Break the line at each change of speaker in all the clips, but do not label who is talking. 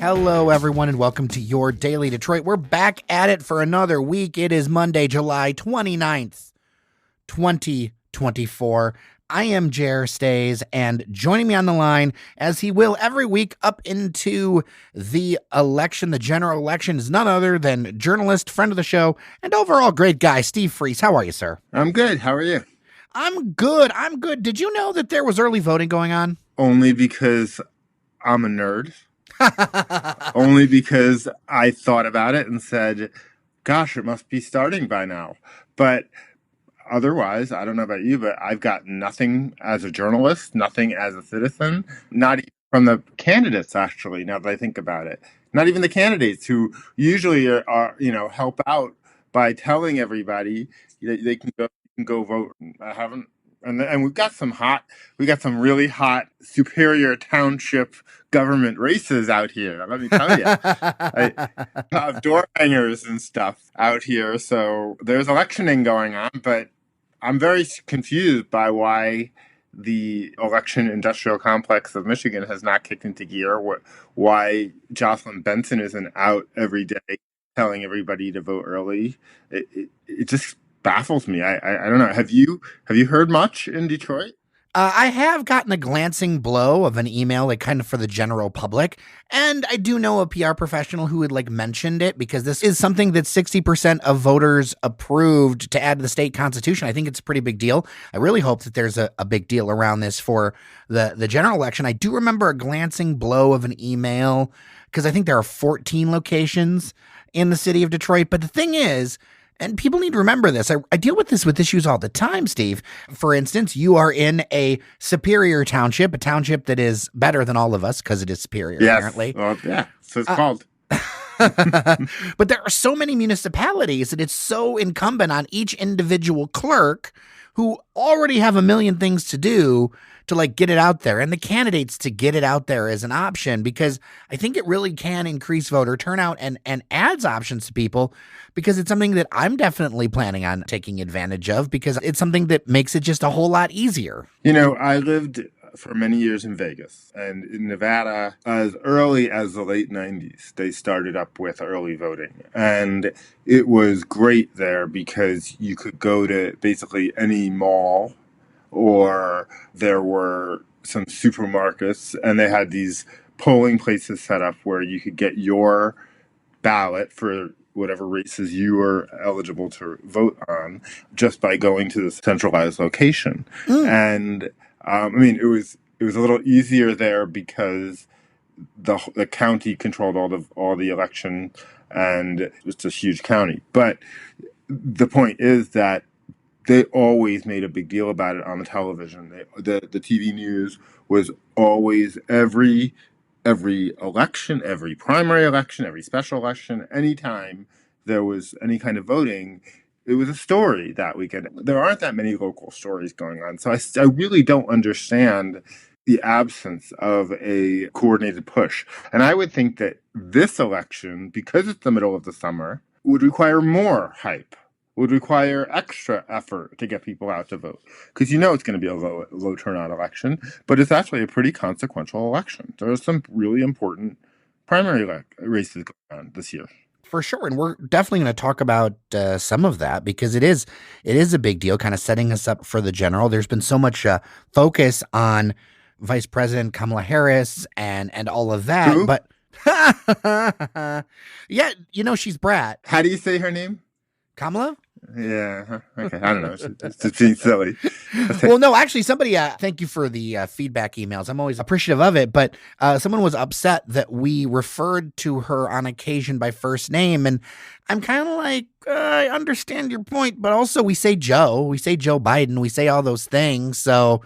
Hello, everyone, and welcome to your Daily Detroit. We're back at it for another week. It is Monday, July 29th, 2024. I am Jer Staes, and joining me on the line, as he will every week up into the election, the general election, is none other than journalist, friend of the show, and overall great guy, Steve Freese. How are you, sir?
I'm good. How are you?
I'm good. Did you know that there was early voting going on?
Only because I'm a nerd. Only because I thought about it and said, gosh, it must be starting by now. But otherwise, I don't know about you, but I've got nothing as a journalist, nothing as a citizen, not even from the candidates, actually, now that I think about it. Not even the candidates who usually are help out by telling everybody they can go vote. I haven't. And we've got some really hot Superior Township government races out here. Let me tell you, I have door hangers and stuff out here. So there's electioning going on, but I'm very confused by why the election industrial complex of Michigan has not kicked into gear. Why Jocelyn Benson isn't out every day telling everybody to vote early. It just baffles me. I don't know. Have you heard much in Detroit?
I have gotten a glancing blow of an email, like kind of for the general public. And I do know a PR professional who had mentioned it because this is something that 60% of voters approved to add to the state constitution. I think it's a pretty big deal. I really hope that there's a big deal around this for the general election. I do remember a glancing blow of an email because I think there are 14 locations in the city of Detroit. But the thing is, and people need to remember this. I deal with issues all the time, Steve. For instance, you are in a Superior Township, a township that is better than all of us because it is superior, apparently.
Well, yeah, so it's called.
But there are so many municipalities that it's so incumbent on each individual clerk who already have a million things to do to get it out there, and the candidates to get it out there as an option, because I think it really can increase voter turnout and adds options to people, because it's something that I'm definitely planning on taking advantage of, because it's something that makes it just a whole lot easier.
I lived for many years in Vegas, and in Nevada, as early as the late 90s, they started up with early voting. And it was great there because you could go to basically any mall, or there were some supermarkets, and they had these polling places set up where you could get your ballot for whatever races you were eligible to vote on just by going to the centralized location. And it was a little easier there because the county controlled all the election, and it was a huge county. But the point is that they always made a big deal about it on the television. The TV news was always every election, every primary election, every special election, anytime there was any kind of voting, it was a story that weekend. There aren't that many local stories going on. So I really don't understand the absence of a coordinated push. And I would think that this election, because it's the middle of the summer, would require more hype, would require extra effort to get people out to vote. Because it's going to be a low turnout election, but it's actually a pretty consequential election. There are some really important primary races going on this year.
For sure. And we're definitely going to talk about some of that, because it is a big deal, kind of setting us up for the general. There's been so much focus on Vice President Kamala Harris and all of that.
Who?
But yeah, she's brat.
How do you say her name?
Kamala?
Yeah. Okay. I don't know. It's just being silly.
Well, no, actually, somebody, thank you for the feedback emails. I'm always appreciative of it. But someone was upset that we referred to her on occasion by first name. And I'm kind of I understand your point. But also, we say Joe Biden, we say all those things. So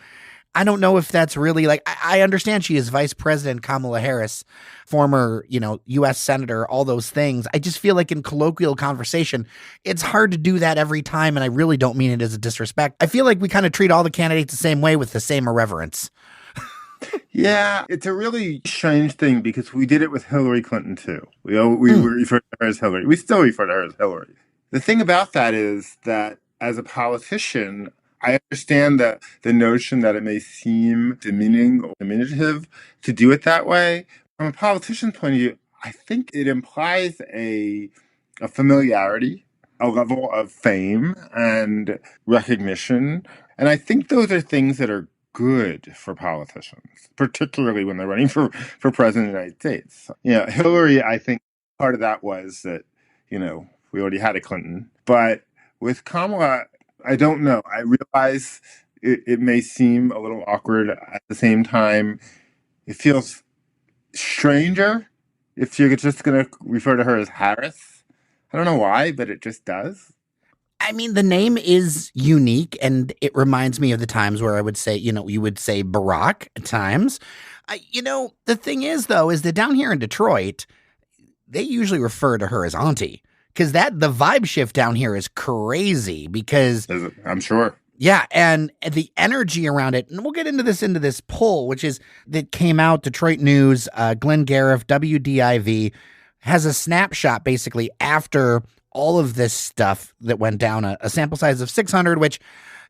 I don't know if that's really I understand she is Vice President Kamala Harris, former, U.S. Senator, all those things. I just feel like in colloquial conversation, it's hard to do that every time. And I really don't mean it as a disrespect. I feel like we kind of treat all the candidates the same way with the same irreverence.
Yeah, it's a really strange thing because we did it with Hillary Clinton, too. We refer to her as Hillary. We still refer to her as Hillary. The thing about that is that as a politician, I understand that the notion that it may seem demeaning or diminutive to do it that way. From a politician's point of view, I think it implies a familiarity, a level of fame and recognition. And I think those are things that are good for politicians, particularly when they're running for president of the United States. Hillary, I think part of that was that, we already had a Clinton. But with Kamala, I don't know. I realize it may seem a little awkward. At the same time, it feels stranger if you're just going to refer to her as Harris. I don't know why, but it just does.
I mean, the name is unique, and it reminds me of the times where I would say, you would say Barack at times. The thing is, though, is that down here in Detroit, they usually refer to her as Auntie, because the vibe shift down here is crazy. Because
I'm sure.
Yeah, and the energy around it, and we'll get into this poll, which is that came out, Detroit News, Glenn Gariff, WDIV, has a snapshot basically after all of this stuff that went down, a sample size of 600, which,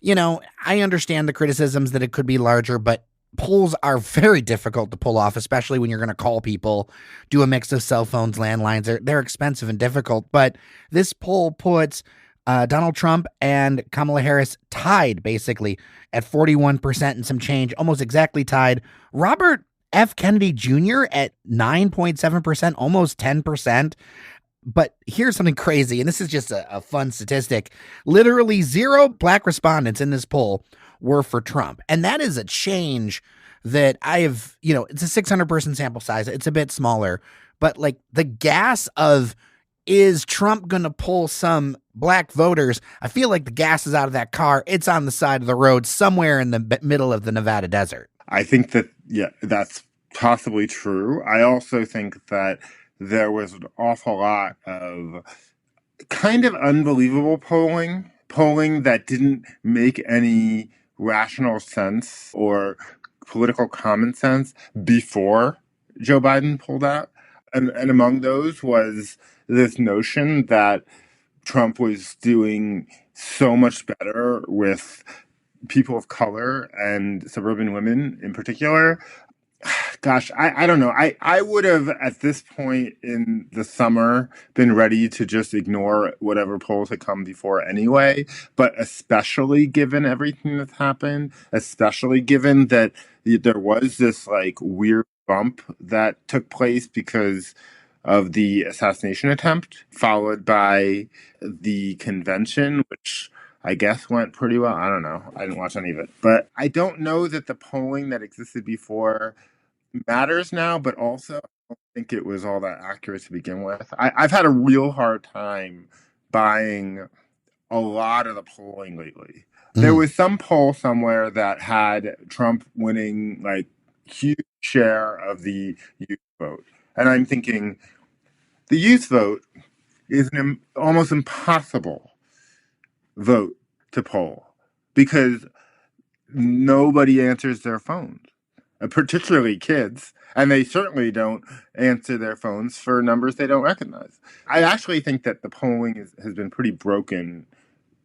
I understand the criticisms that it could be larger, but polls are very difficult to pull off, especially when you're going to call people, do a mix of cell phones, landlines. They're expensive and difficult, but this poll puts Donald Trump and Kamala Harris tied basically at 41% and some change, almost exactly tied. Robert F. Kennedy Jr. at 9.7%, almost 10%. But here's something crazy, and this is just a fun statistic. Literally 0 black respondents in this poll were for Trump. And that is a change that I have, it's a 600 person sample size. It's a bit smaller, but like the gas of, is Trump going to pull some black voters? I feel like the gas is out of that car. It's on the side of the road somewhere in the middle of the Nevada desert.
I think that, that's possibly true. I also think that there was an awful lot of kind of unbelievable polling that didn't make any rational sense or political common sense before Joe Biden pulled out. And among those was this notion that Trump was doing so much better with people of color and suburban women in particular. Gosh, I don't know. I would have, at this point in the summer, been ready to just ignore whatever polls had come before anyway. But especially given everything that's happened, especially given that there was this like weird bump that took place because of the assassination attempt, followed by the convention, which I guess went pretty well. I don't know. I didn't watch any of it. But I don't know that the polling that existed before matters now, but also I don't think it was all that accurate to begin with. I've had a real hard time buying a lot of the polling lately. There was some poll somewhere that had Trump winning like huge share of the youth vote. And I'm thinking the youth vote is an almost impossible vote to poll because nobody answers their phones, particularly kids, and they certainly don't answer their phones for numbers they don't recognize. I actually think that the polling has been pretty broken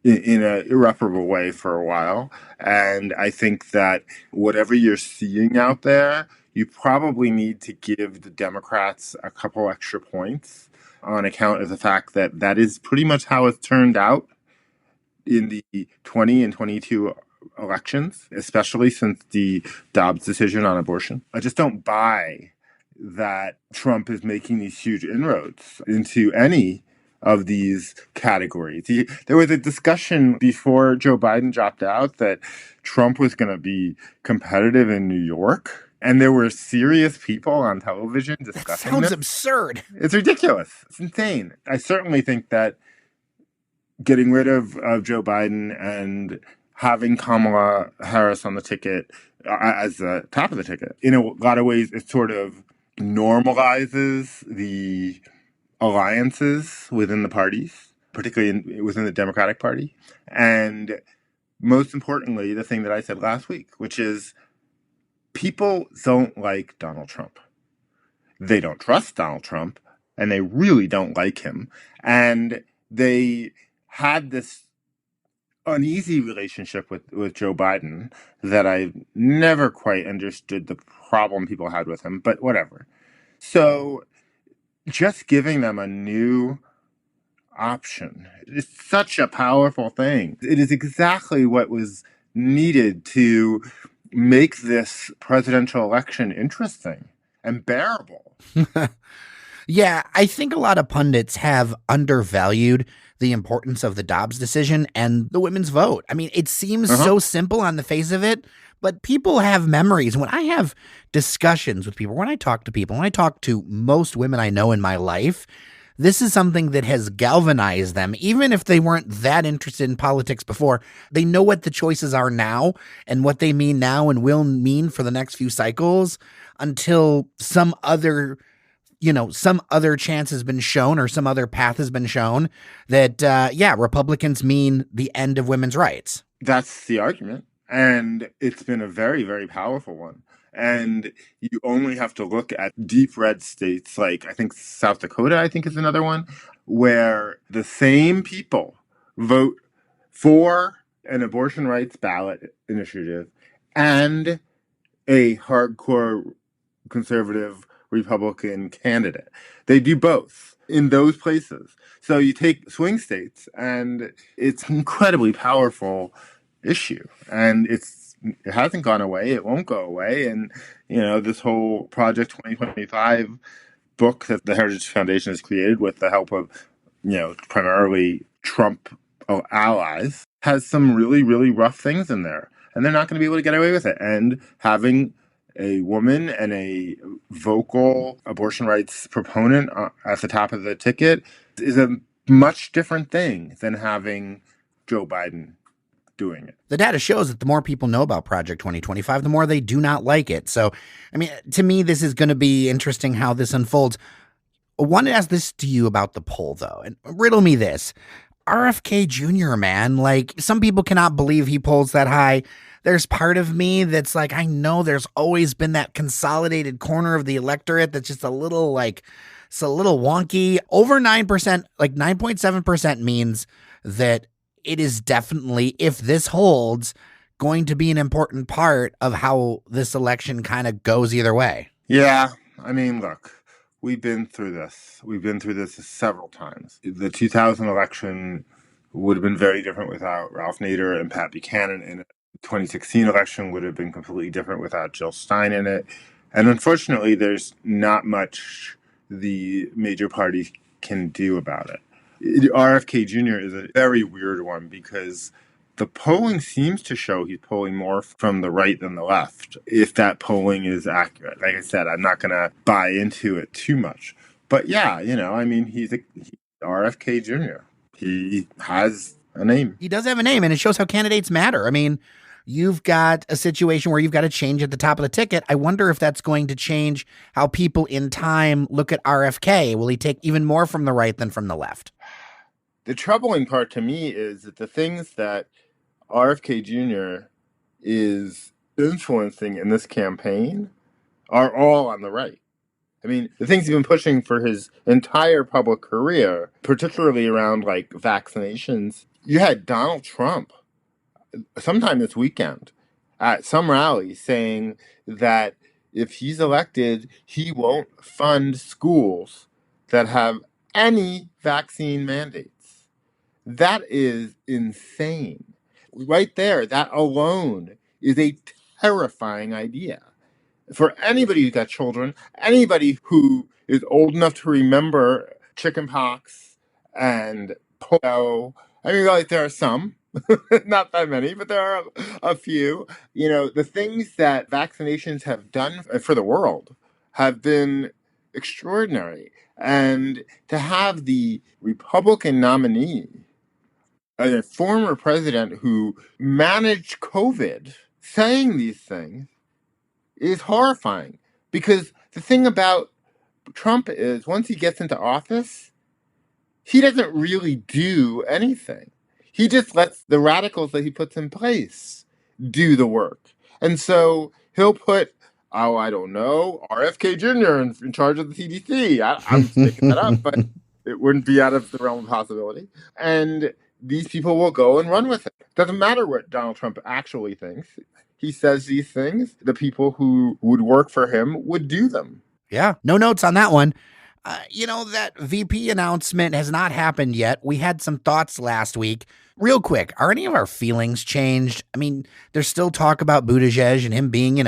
in an irreparable way for a while, and I think that whatever you're seeing out there, you probably need to give the Democrats a couple extra points on account of the fact that that is pretty much how it's turned out in the 20 and 22 elections, especially since the Dobbs decision on abortion. I just don't buy that Trump is making these huge inroads into any of these categories. There was a discussion before Joe Biden dropped out that Trump was going to be competitive in New York. And there were serious people on television discussing
That sounds
this.
absurd.
It's ridiculous. It's insane. I certainly think that getting rid of Joe Biden and having Kamala Harris on the ticket as the top of the ticket, in a lot of ways, it sort of normalizes the alliances within the parties, particularly within the Democratic Party. And most importantly, the thing that I said last week, which is people don't like Donald Trump. They don't trust Donald Trump, and they really don't like him. And they had this uneasy relationship with Joe Biden that I never quite understood the problem people had with him, but whatever. So just giving them a new option is such a powerful thing. It is exactly what was needed to make this presidential election interesting and bearable.
Yeah, I think a lot of pundits have undervalued the importance of the Dobbs decision and the women's vote. I mean, it seems
Uh-huh.
so simple on the face of it, but people have memories. When I have discussions with people, when I talk to people, when I talk to most women I know in my life, this is something that has galvanized them. Even if they weren't that interested in politics before, they know what the choices are now and what they mean now and will mean for the next few cycles until some other chance has been shown or some other path has been shown that, Republicans mean the end of women's rights.
That's the argument. And it's been a very, very powerful one. And you only have to look at deep red states like I think South Dakota, I think is another one, where the same people vote for an abortion rights ballot initiative and a hardcore conservative Republican candidate. They do both in those places. So you take swing states, and it's an incredibly powerful issue, and it hasn't gone away. It won't go away. And this whole Project 2025 book that the Heritage Foundation has created with the help of primarily Trump allies has some really, really rough things in there, and they're not going to be able to get away with it. And having a woman and a vocal abortion rights proponent at the top of the ticket is a much different thing than having Joe Biden doing it.
The data shows that the more people know about Project 2025, the more they do not like it. So, I mean, to me, this is going to be interesting how this unfolds. I want to ask this to you about the poll, though, and riddle me this. RFK Jr., man, like, some people cannot believe he polls that high. There's part of me that's like, I know there's always been that consolidated corner of the electorate that's just a little it's a little wonky. Over 9%, like 9.7% means that it is definitely, if this holds, going to be an important part of how this election kind of goes either way.
Yeah, I mean, look, we've been through this. We've been through this several times. The 2000 election would have been very different without Ralph Nader and Pat Buchanan in it. 2016 election would have been completely different without Jill Stein in it. And unfortunately, there's not much the major parties can do about it. RFK Jr. is a very weird one because the polling seems to show he's polling more from the right than the left, if that polling is accurate. Like I said, I'm not going to buy into it too much. But yeah, he's RFK Jr. He has a name.
He does have a name, and it shows how candidates matter. I mean, you've got a situation where you've got a change at the top of the ticket. I wonder if that's going to change how people in time look at RFK. Will he take even more from the right than from the left?
The troubling part to me is that the things that RFK Jr. is influencing in this campaign are all on the right. I mean, the things he's been pushing for his entire public career, particularly around like vaccinations. You had Donald Trump sometime this weekend at some rally saying that if he's elected, he won't fund schools that have any vaccine mandates. That is insane. Right there, that alone is a terrifying idea. For anybody who's got children, anybody who is old enough to remember chickenpox and polio, I mean, like, there are some, not that many, but there are a few. The things that vaccinations have done for the world have been extraordinary. And to have the Republican nominee, a former president who managed COVID, saying these things is horrifying. Because the thing about Trump is once he gets into office, he doesn't really do anything. He just lets the radicals that he puts in place do the work. And so he'll put, I don't know, RFK Jr. in charge of the CDC. I'm just making that up, but it wouldn't be out of the realm of possibility. And these people will go and run with it. Doesn't matter what Donald Trump actually thinks. He says these things. The people who would work for him would do them.
Yeah, no notes on that one. That VP announcement has not happened yet. We had some thoughts last week. Real quick, are any of our feelings changed? I mean, there's still talk about Buttigieg and him being,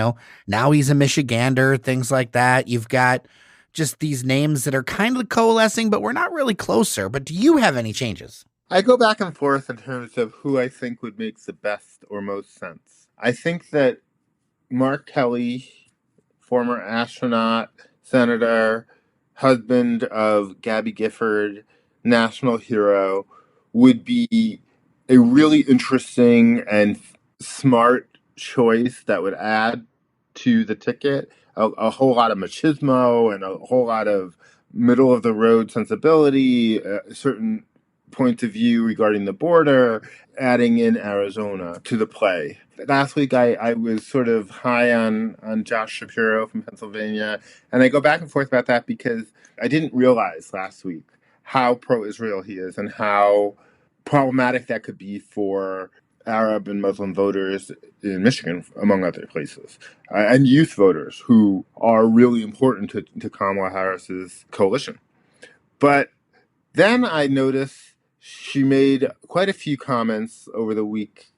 now he's a Michigander, things like that. You've got just these names that are kind of coalescing, but we're not really closer. But do you have any changes?
I go back and forth in terms of who I think would make the best or most sense. I think that Mark Kelly, former astronaut, senator, husband of Gabby Gifford, national hero, would be a really interesting and smart choice that would add to the ticket a whole lot of machismo and a whole lot of middle of the road sensibility, certain points of view regarding the border, adding in Arizona to the play. Last week, I was sort of high on Josh Shapiro from Pennsylvania, and I go back and forth about that because I didn't realize last week how pro-Israel he is and how problematic that could be for Arab and Muslim voters in Michigan, among other places, and youth voters who are really important to Kamala Harris's coalition. But then I noticed she made quite a few comments over the week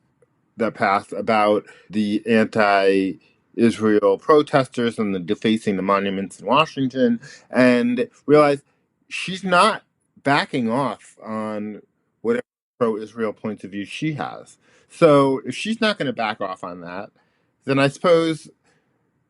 that passed about the anti-Israel protesters and the defacing the monuments in Washington, and realized she's not backing off on whatever pro-Israel points of view she has. So if she's not going to back off on that, then I suppose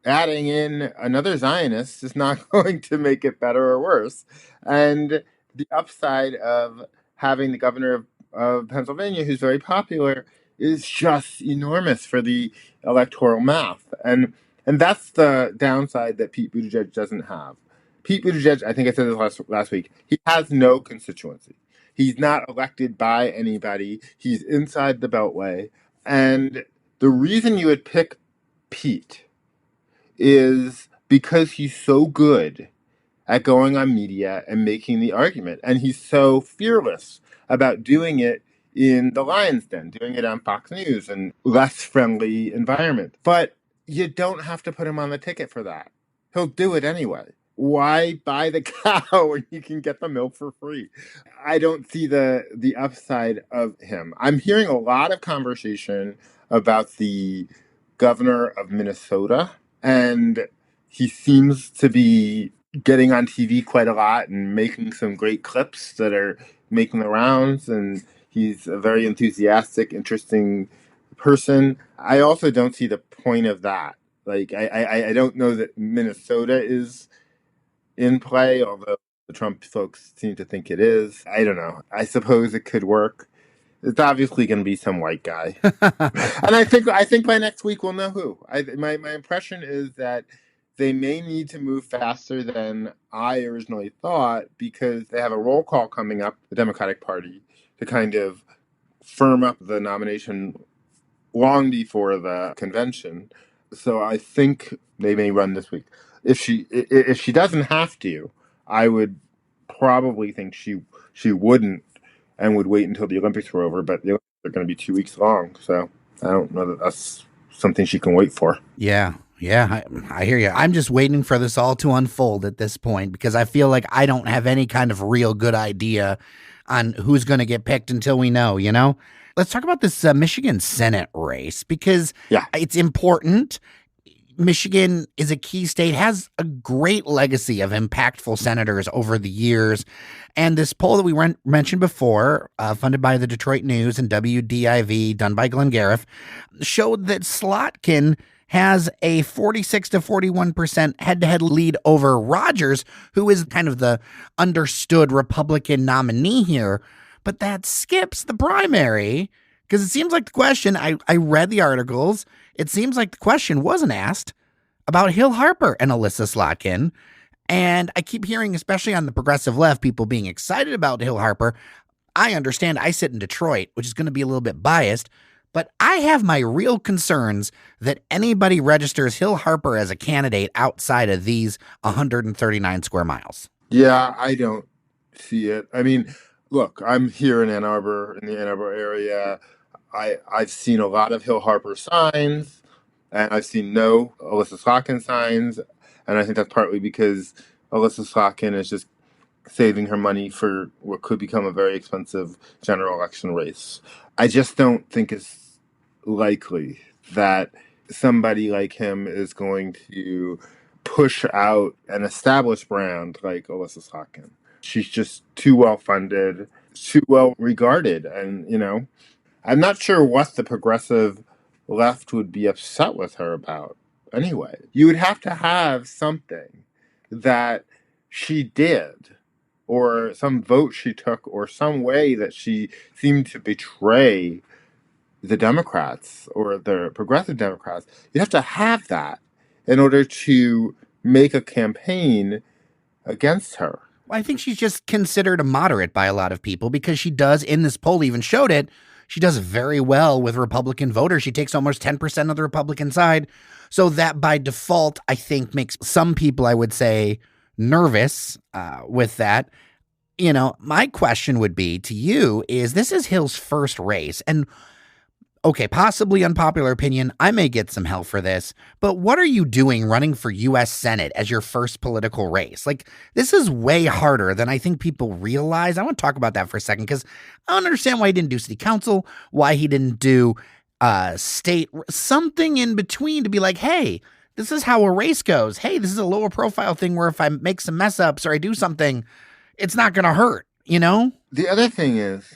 adding in another Zionist is not going to make it better or worse. And the upside of having the governor of Pennsylvania, who's very popular, is just enormous for the electoral math. And that's the downside that Pete Buttigieg doesn't have. Pete Buttigieg, I think I said this last week, he has no constituency. He's not elected by anybody. He's inside the Beltway. And the reason you would pick Pete is because he's so good at going on media and making the argument. And he's so fearless about doing it in the Lion's Den, doing it on Fox News and less friendly environment. But you don't have to put him on the ticket for that. He'll do it anyway. Why buy the cow when you can get the milk for free? I don't see the upside of him. I'm hearing a lot of conversation about the governor of Minnesota, and he seems to be getting on TV quite a lot and making some great clips that are making the rounds, and he's a very enthusiastic, interesting person. I also don't see the point of that. Like, I don't know that Minnesota is in play, although the Trump folks seem to think it is. I don't know. I suppose it could work. It's obviously going to be some white guy, and I think by next week we'll know who. My impression is that they may need to move faster than I originally thought because they have a roll call coming up, the Democratic Party, to kind of firm up the nomination long before the convention. So I think they may run this week. If she doesn't have to, I would probably think she wouldn't and would wait until the Olympics were over. But the Olympics are going to be 2 weeks long, so I don't know that that's something she can wait for.
Yeah, I hear you. I'm just waiting for this all to unfold at this point because I feel like I don't have any kind of real good idea on who's going to get picked until we know. Let's talk about this Michigan Senate race because it's important. Michigan is a key state, has a great legacy of impactful senators over the years. And this poll that we mentioned before, funded by the Detroit News and WDIV, done by Glenn Gariff, showed that Slotkin has a 46 to 41% head-to-head lead over Rogers, who is kind of the understood Republican nominee here. But that skips the primary because it seems like the question, I read the articles, it seems like the question wasn't asked about Hill Harper and Alyssa Slotkin. And I keep hearing, especially on the progressive left, people being excited about Hill Harper. I understand I sit in Detroit, which is going to be a little bit biased, but I have my real concerns that anybody registers Hill Harper as a candidate outside of these 139 square miles.
Yeah, I don't see it. I mean, look, I'm here in Ann Arbor, in the Ann Arbor area. I've seen a lot of Hill Harper signs, and I've seen no Alyssa Slotkin signs, and I think that's partly because Alyssa Slotkin is just saving her money for what could become a very expensive general election race. I just don't think it's likely that somebody like him is going to push out an established brand like Alyssa Slotkin. She's just too well funded, too well regarded. And, I'm not sure what the progressive left would be upset with her about anyway. You would have to have something that she did, or some vote she took, or some way that she seemed to betray the Democrats or the progressive Democrats. You have to have that in order to make a campaign against her.
Well, I think she's just considered a moderate by a lot of people because she does, in this poll even showed it, she does very well with Republican voters. She takes almost 10% of the Republican side. So that by default, I think makes some people, I would say, nervous with that. My question would be to you is, this is Hill's first race. And okay, possibly unpopular opinion, I may get some hell for this, but what are you doing running for U.S. Senate as your first political race? Like, this is way harder than I think people realize. I want to talk about that for a second because I don't understand why he didn't do city council, why he didn't do state, something in between to be like, hey, this is how a race goes. Hey, this is a lower profile thing where if I make some mess ups or I do something, it's not going to hurt,
The other thing is,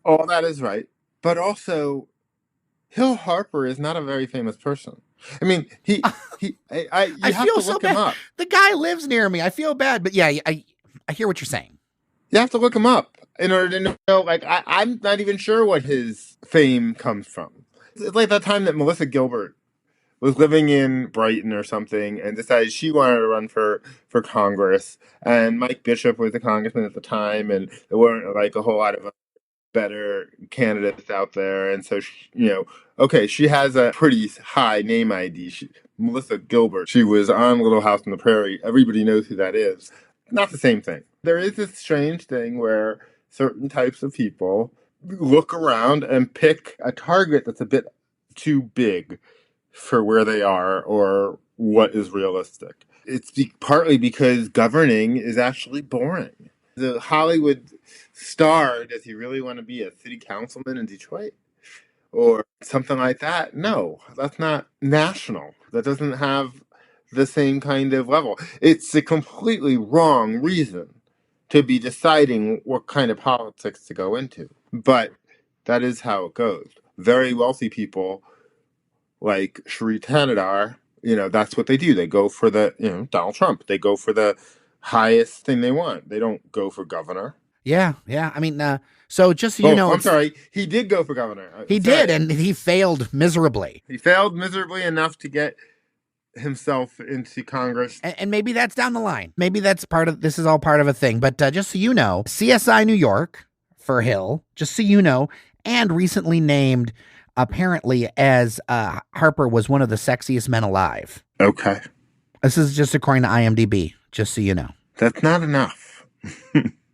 all that is right. But also, Hill Harper is not a very famous person. I mean, you have to look him up.
The guy lives near me. I feel bad, but yeah, I hear what you're saying.
You have to look him up in order to know. Like, I'm not even sure what his fame comes from. It's like that time that Melissa Gilbert was living in Brighton or something and decided she wanted to run for Congress. And Mike Bishop was the congressman at the time, and there weren't like a whole lot of better candidates out there. And so, she has a pretty high name ID. Melissa Gilbert, she was on Little House on the Prairie. Everybody knows who that is. Not the same thing. There is this strange thing where certain types of people look around and pick a target that's a bit too big for where they are or what is realistic. It's partly because governing is actually boring. The Hollywood star, does he really want to be a city councilman in Detroit or something like that? No, that's not national. That doesn't have the same kind of level. It's a completely wrong reason to be deciding what kind of politics to go into. But that is how it goes. Very wealthy people like Shri Tanadar, that's what they do. They go for the, Donald Trump. They go for the highest thing they want. They don't go for governor.
Yeah. I mean, so just so you know,
I'm sorry, he did go for governor.
He did, and he failed miserably.
He failed miserably enough to get himself into Congress.
And maybe that's down the line. Maybe that's this is all part of a thing. But just so you know, CSI New York for Hill, just so you know, and recently named apparently as Harper was one of the sexiest men alive.
Okay.
This is just according to IMDb, just so you know.
That's not enough.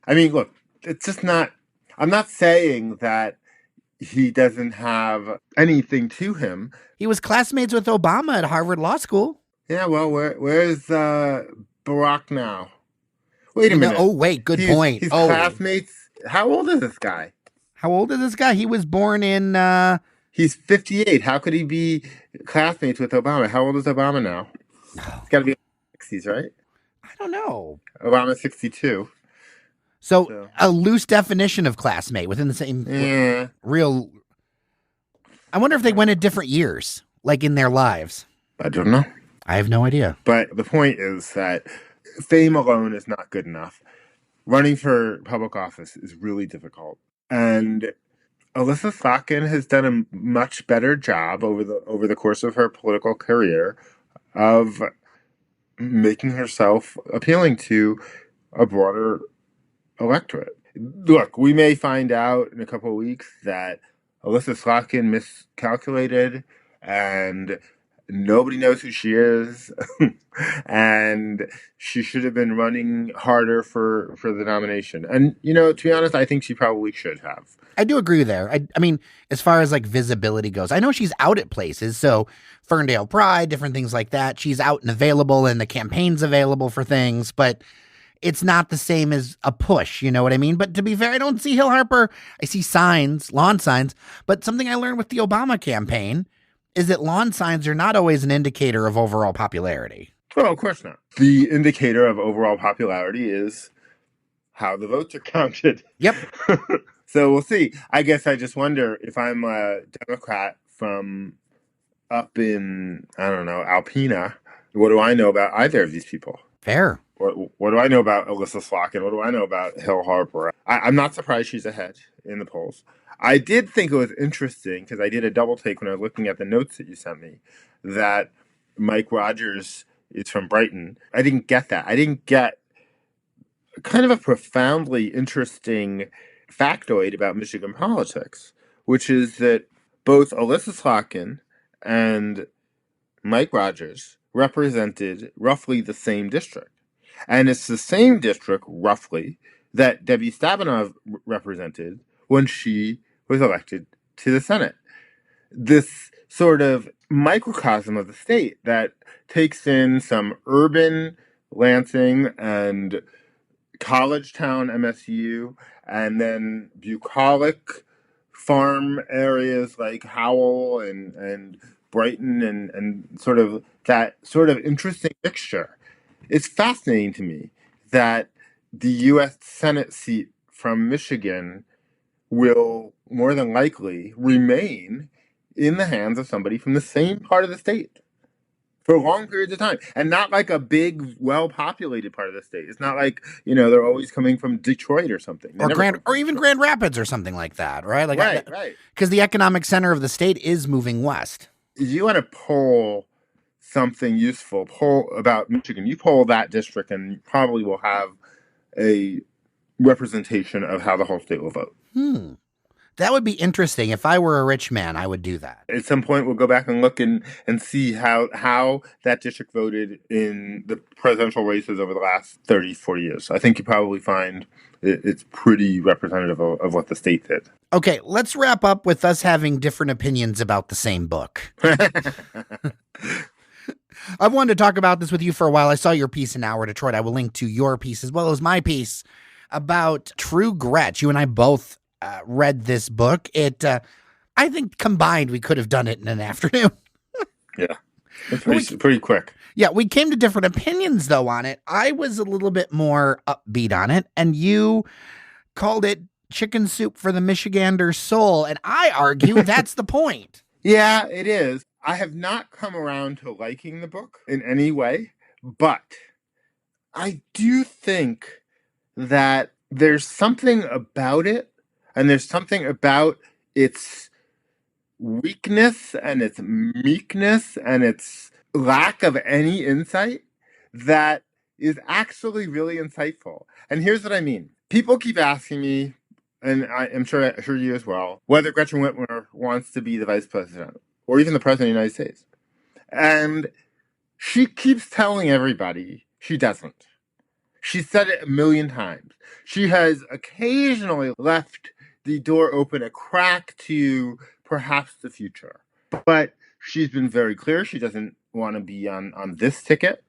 I mean, look, it's just not, I'm not saying that he doesn't have anything to him.
He was classmates with Obama at Harvard Law School.
Yeah, well, where's Barack now? Wait a minute.
Oh, wait, good point.
He's classmates. How old is this guy?
He was born in...
He's 58. How could he be classmates with Obama? How old is Obama now? It's got to be 60s, right?
I don't know.
Obama's 62.
So a loose definition of classmate within the same real. I wonder if they went at different years, like in their lives.
I don't know.
I have no idea.
But the point is that fame alone is not good enough. Running for public office is really difficult. And Alyssa Slotkin has done a much better job over the course of her political career of making herself appealing to a broader electorate. Look, we may find out in a couple of weeks that Alyssa Slotkin miscalculated and nobody knows who she is and she should have been running harder for the nomination. And, to be honest, I think she probably should have.
I do agree there. I mean, as far as like visibility goes, I know she's out at places. So Ferndale Pride, different things like that. She's out and available and the campaign's available for things, but it's not the same as a push, you know what I mean? But to be fair, I don't see Hill Harper. I see signs, lawn signs, but something I learned with the Obama campaign is that lawn signs are not always an indicator of overall popularity.
Well, of course not. The indicator of overall popularity is how the votes are counted.
Yep.
So we'll see. I guess I just wonder if I'm a Democrat from up in, I don't know, Alpena, what do I know about either of these people?
Fair.
What do I know about Alyssa Slotkin? What do I know about Hill Harper? I'm not surprised she's ahead in the polls. I did think it was interesting, because I did a double take when I was looking at the notes that you sent me, that Mike Rogers is from Brighton. I didn't get that. I didn't get kind of a profoundly interesting factoid about Michigan politics, which is that both Alyssa Slotkin and Mike Rogers represented roughly the same district. And it's the same district, roughly, that Debbie Stabenow represented when she was elected to the Senate. This sort of microcosm of the state that takes in some urban Lansing and college town MSU, and then bucolic farm areas like Howell and Brighton, and sort of that sort of interesting mixture. It's fascinating to me that the U.S. Senate seat from Michigan will more than likely remain in the hands of somebody from the same part of the state for long periods of time, and not like a big, well-populated part of the state. It's not like, they're always coming from Detroit or something.
Or even Grand Rapids or something like that, right? Like,
right.
Because the economic center of the state is moving west.
If you want to poll something useful, poll about Michigan, you poll that district and you probably will have a representation of how the whole state will vote.
That would be interesting. If I were a rich man, I would do that.
At some point, we'll go back and look and see how that district voted in the presidential races over the last 30, 40 years. I think you probably find it's pretty representative of what the state did.
Okay, let's wrap up with us having different opinions about the same book. I've wanted to talk about this with you for a while. I saw your piece in Hour Detroit. I will link to your piece as well as my piece about True Gretch. You and I both read this book. I think combined we could have done it in an afternoon.
Yeah, it's pretty quick.
Yeah, we came to different opinions though on it. I was a little bit more upbeat on it, and you called it chicken soup for the Michigander's soul, and I argue that's the point.
Yeah, it is. I have not come around to liking the book in any way, but I do think that there's something about it, and there's something about its weakness and its meekness and its lack of any insight that is actually really insightful. And here's what I mean. People keep asking me, and I'm sure you as well, whether Gretchen Whitmer wants to be the vice president or even the president of the United States. And she keeps telling everybody she doesn't. She said it a million times. She has occasionally left the door open a crack to perhaps the future. But she's been very clear she doesn't want to be on this ticket.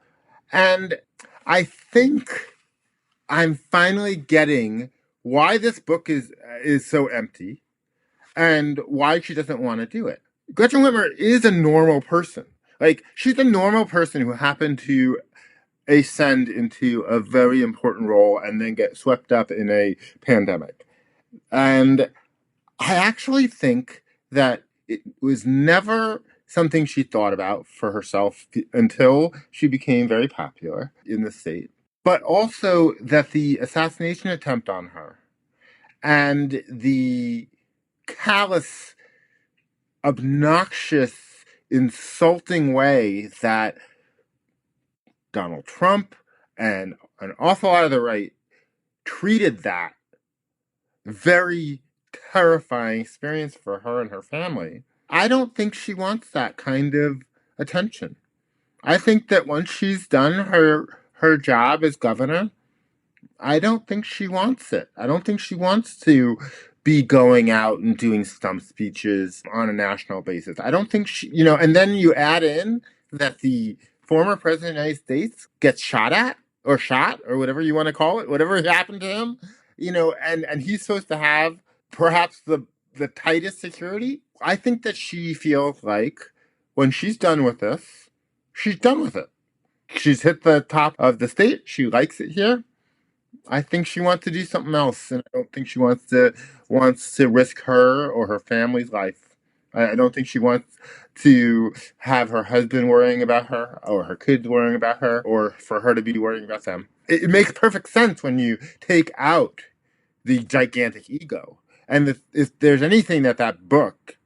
And I think I'm finally getting why this book is so empty and why she doesn't want to do it. Gretchen Whitmer is a normal person. Like, she's a normal person who happened to ascend into a very important role and then get swept up in a pandemic. And I actually think that it was never something she thought about for herself until she became very popular in the state. But also that the assassination attempt on her and the callous, obnoxious, insulting way that Donald Trump and an awful lot of the right treated that very terrifying experience for her and her family. I don't think she wants that kind of attention. I think that once she's done her job as governor, I don't think she wants it. I don't think she wants to be going out and doing stump speeches on a national basis. I don't think she, and then you add in that the former president of the United States gets shot at or shot or whatever you want to call it, whatever happened to him, and he's supposed to have perhaps the tightest security. I think that she feels like when she's done with this, she's done with it. She's hit the top of the state. She likes it here. I think she wants to do something else, and I don't think she wants to risk her or her family's life. I don't think she wants to have her husband worrying about her or her kids worrying about her or for her to be worrying about them. It makes perfect sense when you take out the gigantic ego. And if there's anything that book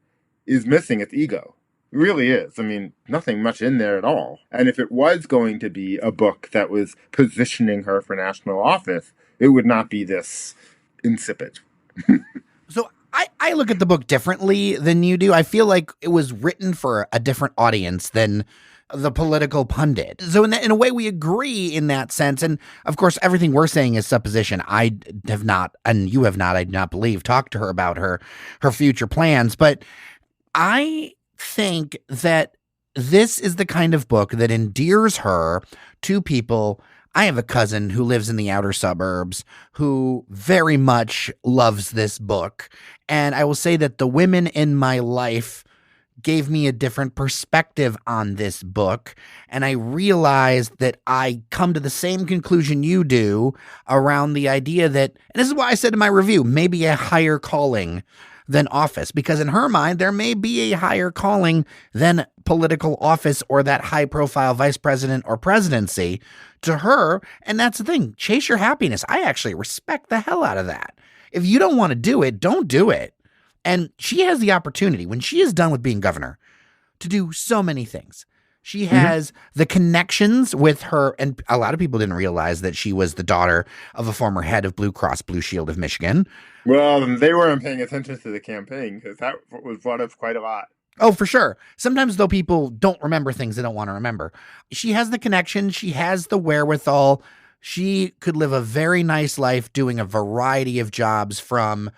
is missing, it's ego. It really is. I mean, nothing much in there at all. And if it was going to be a book that was positioning her for national office, it would not be this insipid.
So I look at the book differently than you do. I feel like it was written for a different audience than the political pundit. So in a way, we agree in that sense. And of course, everything we're saying is supposition. I have not, and you have not, I do not believe, talked to her about her future plans. But I think that this is the kind of book that endears her to people. I have a cousin who lives in the outer suburbs who very much loves this book. And I will say that the women in my life gave me a different perspective on this book. And I realized that I come to the same conclusion you do around the idea that, and this is why I said in my review, maybe a higher calling than office, because in her mind, there may be a higher calling than political office or that high profile vice president or presidency to her. And that's the thing. Chase your happiness. I actually respect the hell out of that. If you don't want to do it, don't do it. And she has the opportunity when she is done with being governor to do so many things. She has the connections with her, and a lot of people didn't realize that she was the daughter of a former head of Blue Cross Blue Shield of Michigan.
Well, they weren't paying attention to the campaign because that was brought up quite a lot.
Oh, for sure. Sometimes, though, people don't remember things they don't want to remember. She has the connection. She has the wherewithal. She could live a very nice life doing a variety of jobs, from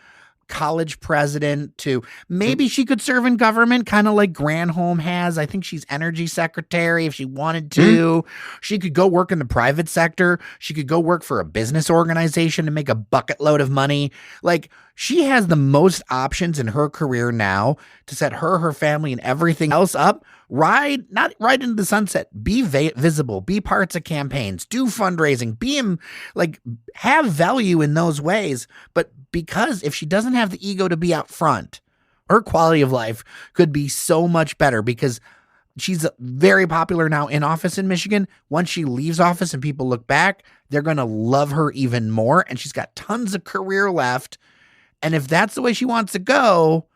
college president to maybe she could serve in government, kind of like Granholm has. I think she's energy secretary if she wanted to. She could go work in the private sector. She could go work for a business organization and make a bucket load of money. Like, she has the most options in her career now to set her family, and everything else up. Not ride into the sunset. Be visible. Be parts of campaigns. Do fundraising. Have value in those ways. But because if she doesn't have the ego to be out front, her quality of life could be so much better, because she's very popular now in office in Michigan. Once she leaves office and people look back, they're going to love her even more. And she's got tons of career left. And if that's the way she wants to go,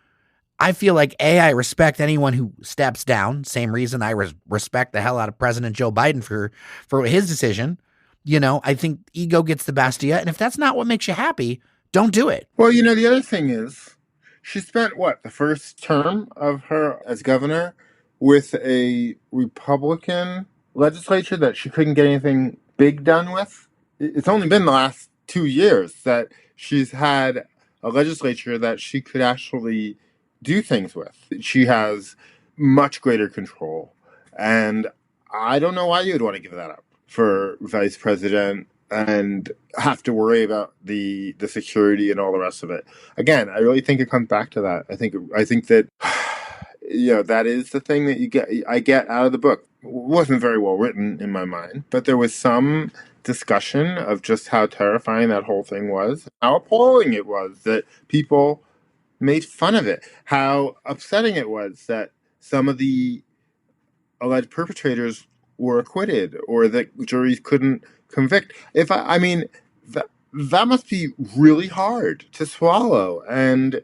I feel like, I respect anyone who steps down. Same reason I respect the hell out of President Joe Biden for his decision. I think ego gets the best of you. And if that's not what makes you happy, don't do it.
Well, the other thing is she spent the first term of her as governor with a Republican legislature that she couldn't get anything big done with. It's only been the last 2 years that she's had a legislature that she could actually do things with. She has much greater control. And I don't know why you would want to give that up for vice president and have to worry about the security and all the rest of it. Again, I really think it comes back to that. I think that that is the thing that I get out of the book. It wasn't very well written in my mind, but there was some discussion of just how terrifying that whole thing was, how appalling it was that people made fun of it, how upsetting it was that some of the alleged perpetrators were acquitted or that juries couldn't convict. That must be really hard to swallow, and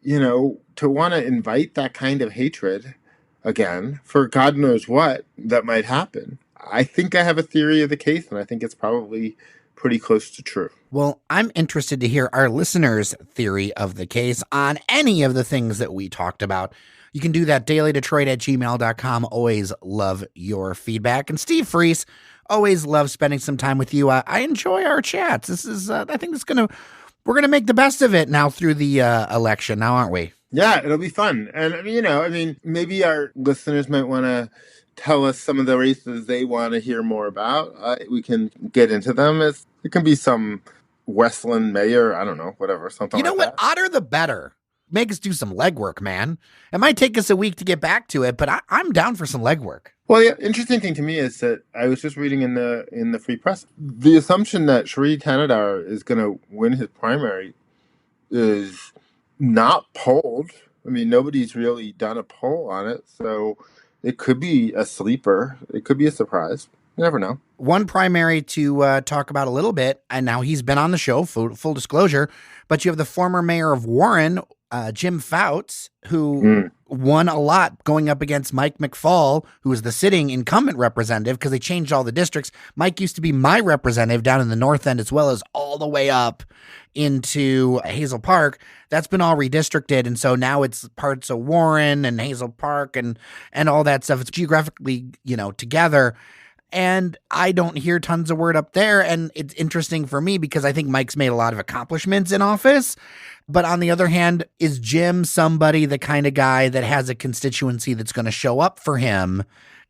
to want to invite that kind of hatred again for God knows what that might happen. I think I have a theory of the case, and I think it's probably pretty close to true.
Well, I'm interested to hear our listeners' theory of the case on any of the things that we talked about. You can do that dailydetroit@gmail.com. Always love your feedback. And Steve Freese, always love spending some time with you. I enjoy our chats. This is, I think we're going to make the best of it now through the election now, aren't we?
Yeah, it'll be fun. And, maybe our listeners might want to tell us some of the races they want to hear more about. We can get into them. It can be some Westland mayor, I don't know, whatever, something
You know
like
what?
that.
Odder the better. Make us do some legwork, man. It might take us a week to get back to it, but I'm down for some legwork.
Well, the interesting thing to me is that I was just reading in the Free Press, the assumption that Sri Tanadar is going to win his primary is not polled. I mean, nobody's really done a poll on it, so it could be a sleeper. It could be a surprise. You never know.
One primary to talk about a little bit, and now he's been on the show, full disclosure, but you have the former mayor of Warren, Jim Fouts, who won a lot going up against Mike McFall, who was the sitting incumbent representative because they changed all the districts. Mike used to be my representative down in the North End as well as all the way up into Hazel Park. That's been all redistricted, and so now it's parts of Warren and Hazel Park and all that stuff. It's geographically, together. And I don't hear tons of word up there. And it's interesting for me because I think Mike's made a lot of accomplishments in office. But on the other hand, is Jim somebody, the kind of guy that has a constituency that's going to show up for him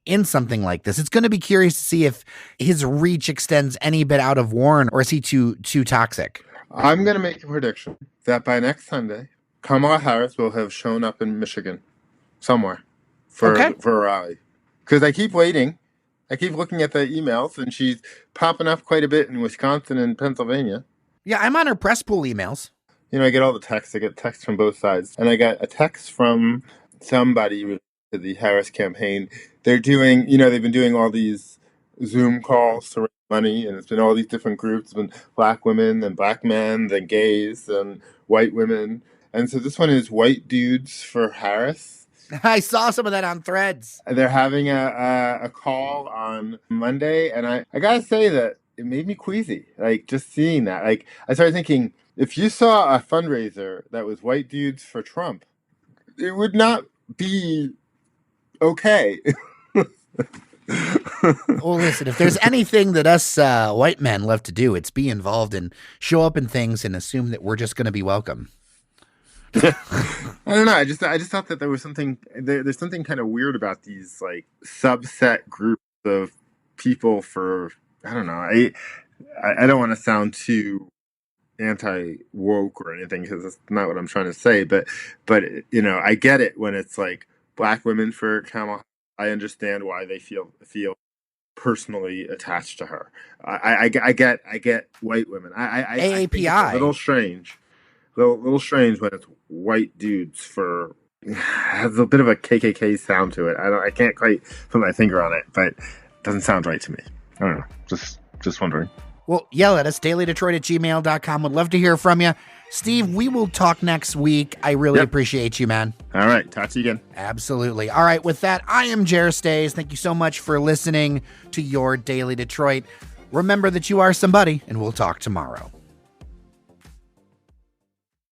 in something like this? It's going to be curious to see if his reach extends any bit out of Warren, or is he too toxic?
I'm going to make a prediction that by next Sunday, Kamala Harris will have shown up in Michigan somewhere for a rally. Because I keep waiting. I keep looking at the emails, and she's popping up quite a bit in Wisconsin and Pennsylvania.
Yeah, I'm on her press pool emails.
I get all the texts. I get texts from both sides. And I got a text from somebody related to the Harris campaign. They're doing, they've been doing all these Zoom calls to raise money, and it's been all these different groups. It's been black women and black men, then gays and white women. And so this one is White Dudes for Harris.
I saw some of that on Threads.
They're having a call on Monday, and I gotta say that it made me queasy. Like, just seeing that. Like, I started thinking, if you saw a fundraiser that was White Dudes for Trump, it would not be okay.
Well, listen, if there's anything that us white men love to do, it's be involved and show up in things and assume that we're just going to be welcome.
I don't know. I just thought that there was something. There's something kind of weird about these like subset groups of people. For I don't know. I don't want to sound too anti-woke or anything because that's not what I'm trying to say. But I get it when it's like black women for Kamala. I understand why they feel personally attached to her. I get white women. I think it's a little strange. A little strange when it's white dudes for has a bit of a KKK sound to it. I can't quite put my finger on it, but it doesn't sound right to me. I don't know. Just wondering.
Well, yell at us, dailydetroit@gmail.com. Would love to hear from you. Steve, we will talk next week. I really appreciate you, man.
All right. Talk to you again.
Absolutely. All right. With that, I am Jer Staes. Thank you so much for listening to Your Daily Detroit. Remember that you are somebody, and we'll talk tomorrow.